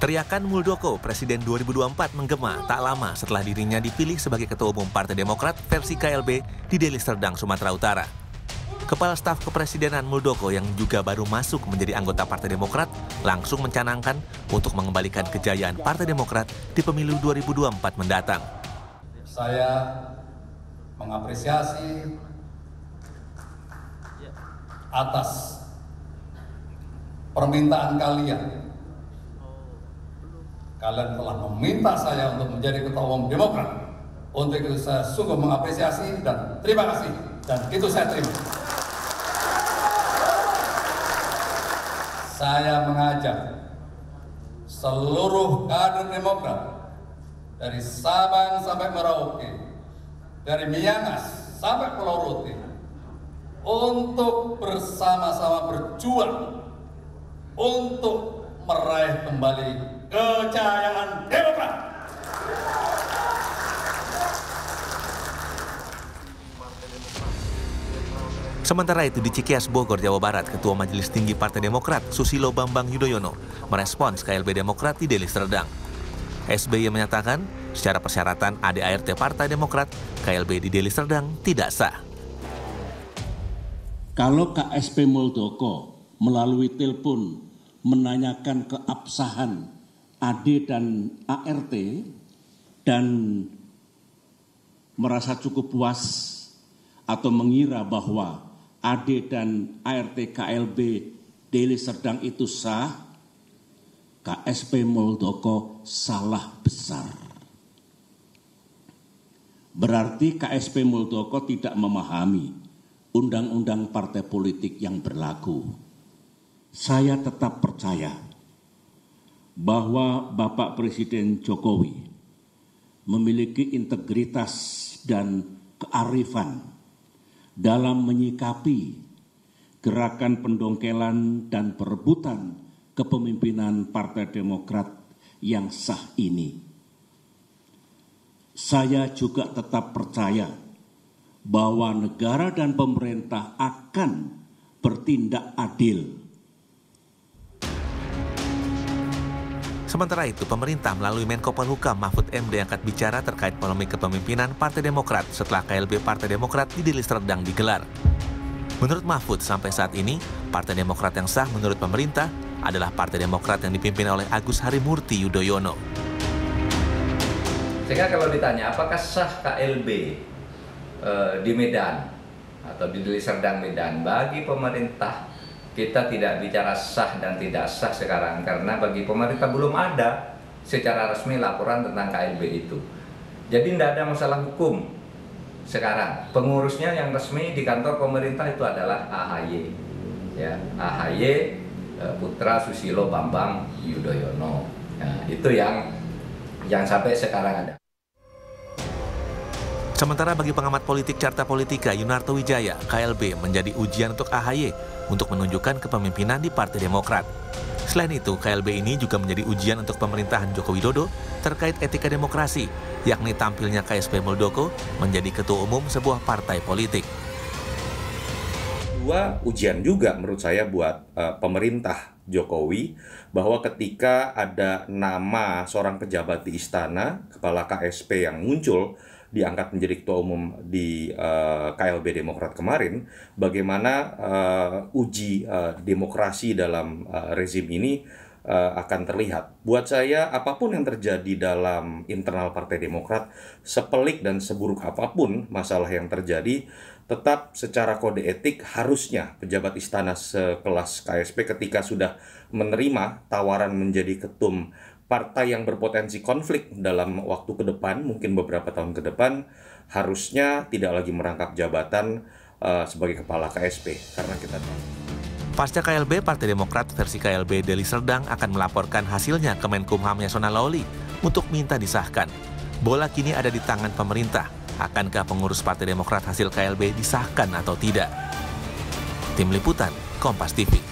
Teriakan Muldoko Presiden 2024 menggema tak lama setelah dirinya dipilih sebagai Ketua Umum Partai Demokrat versi KLB di Deli Serdang, Sumatera Utara. Kepala Staf Kepresidenan Muldoko yang juga baru masuk menjadi anggota Partai Demokrat langsung mencanangkan untuk mengembalikan kejayaan Partai Demokrat di pemilu 2024 mendatang. Saya mengapresiasi atas permintaan kalian. Kalian telah meminta saya untuk menjadi Ketua Umum Demokrat. Untuk itu saya sungguh mengapresiasi dan terima kasih. Dan itu saya terima. Saya mengajak seluruh kader Demokrat dari Sabang sampai Merauke, dari Miangas sampai Pulau Rote, untuk bersama-sama berjuang untuk meraih kembali kejayaan Demokrat. Sementara itu di Cikeas, Bogor, Jawa Barat, Ketua Majelis Tinggi Partai Demokrat Susilo Bambang Yudhoyono merespons KLB Demokrat di Deli Serdang. SBY menyatakan secara persyaratan ADART Partai Demokrat KLB di Deli Serdang tidak sah. Kalau KSP Muldoko melalui telepon menanyakan keabsahan AD dan ART dan merasa cukup puas atau mengira bahwa AD dan ART KLB Deli Serdang itu sah, KSP Muldoko salah besar. Berarti KSP Muldoko tidak memahami undang-undang partai politik yang berlaku. Saya tetap percaya bahwa Bapak Presiden Jokowi memiliki integritas dan kearifan dalam menyikapi gerakan pendongkelan dan perebutan kepemimpinan Partai Demokrat yang sah ini. Saya juga tetap percaya bahwa negara dan pemerintah akan bertindak adil. Sementara itu, pemerintah melalui Menko Polhukam Mahfud MD angkat bicara terkait polemik kepemimpinan Partai Demokrat setelah KLB Partai Demokrat di Deli Serdang digelar. Menurut Mahfud, sampai saat ini, Partai Demokrat yang sah menurut pemerintah adalah Partai Demokrat yang dipimpin oleh Agus Harimurti Yudhoyono. Sehingga kalau ditanya apakah sah KLB di Medan atau di Deli Serdang Medan, bagi pemerintah kita tidak bicara sah dan tidak sah sekarang, karena bagi pemerintah belum ada secara resmi laporan tentang KLB itu. Jadi tidak ada masalah hukum sekarang. Pengurusnya yang resmi di kantor pemerintah itu adalah AHY, ya, AHY putra Susilo Bambang Yudhoyono. Nah, itu yang sampai sekarang ada. Sementara bagi pengamat politik Carta Politika Yunarto Wijaya, KLB menjadi ujian untuk AHY untuk menunjukkan kepemimpinan di Partai Demokrat. Selain itu, KLB ini juga menjadi ujian untuk pemerintahan Joko Widodo terkait etika demokrasi, yakni tampilnya KSP Muldoko menjadi ketua umum sebuah partai politik. Dua ujian juga menurut saya buat pemerintah Jokowi, bahwa ketika ada nama seorang pejabat di istana, kepala KSP yang muncul, diangkat menjadi ketua umum di KLB Demokrat kemarin, bagaimana uji demokrasi dalam rezim ini akan terlihat. Buat saya, apapun yang terjadi dalam internal Partai Demokrat, sepelik dan seburuk apapun masalah yang terjadi, tetap secara kode etik harusnya pejabat istana sekelas KSP ketika sudah menerima tawaran menjadi ketum partai yang berpotensi konflik dalam waktu ke depan, mungkin beberapa tahun ke depan, harusnya tidak lagi merangkap jabatan sebagai kepala KSP, karena kita tahu. Pasca KLB, Partai Demokrat versi KLB Deli Serdang akan melaporkan hasilnya ke Menkumham Yasona Lawli untuk minta disahkan. Bola kini ada di tangan pemerintah. Akankah pengurus Partai Demokrat hasil KLB disahkan atau tidak? Tim Liputan, Kompas TV.